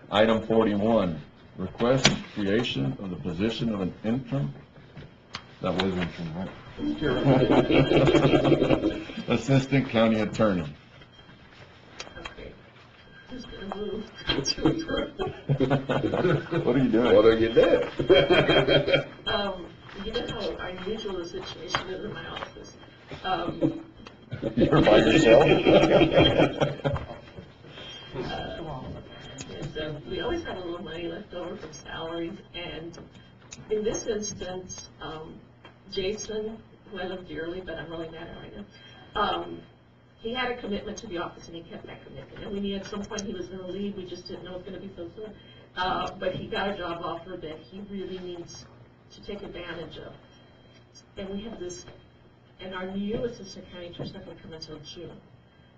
Item 41, request creation of the position of an interim. That was interim, right? Assistant County Attorney. What are you doing? What are you doing? You know how unusual the situation is in my office. You're by yourself? So we always have a little money left over from salaries, and in this instance, Jason, who I love dearly, but I'm really mad at right now, he had a commitment to the office, and he kept that commitment. And we knew at some point he was going to leave. We just didn't know it was going to be so soon. But he got a job offer that he really needs to take advantage of. And we have this, and our new assistant county attorney's not going to come until June.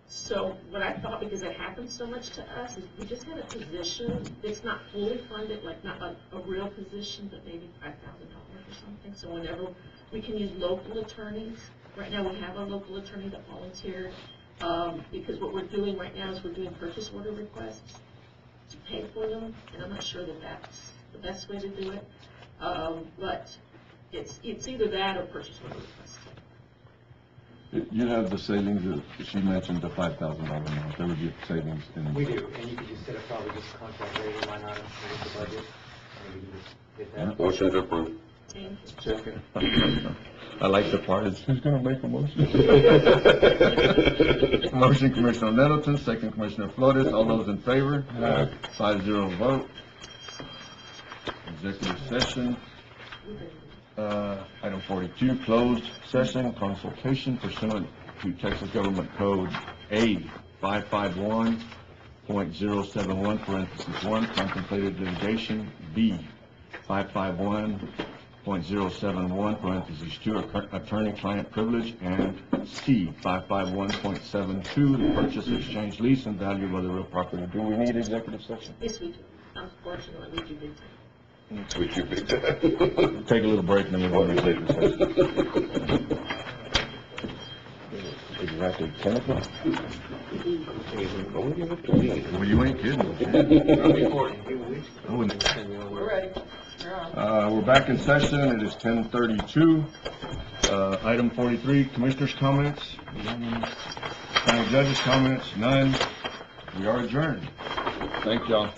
So what I thought, because it happens so much to us, is we just had a position. It's not fully funded, like not a real position, but maybe $5,000 or something. So whenever we can use local attorneys. Right now we have a local attorney that volunteered, because what we're doing right now is we're doing purchase order requests to pay for them, and I'm not sure that that's the best way to do it. But it's either that or purchase order requests. You have the savings that she mentioned, the $5,000 amount. There would be savings in. We do, and you could just set up probably just contract rate line item with the budget. And we can just get that. Motion to approve. Second. I like the part, is who's going to make a motion? Motion, Commissioner Nettleton, second Commissioner Flores. All those in favor? 5-0 vote. Executive session. Item 42, closed session, consultation pursuant to Texas Government Code A 551.071, parentheses 1, contemplated litigation, B 551 .071, parentheses 2, attorney-client privilege, and C, 551.72, the purchase, exchange, lease, and value of other real property. Do we need executive session? Yes, we do. Unfortunately, we do. Switch you big time. Take a little break, and then we'll go into executive session. Exactly 10 o'clock? Don't give it to me. Well, you ain't kidding. We're ready. We're back in session. It is 10:32. Item 43, Commissioners' comments. County Judge's comments, none. We are adjourned. Thank y'all.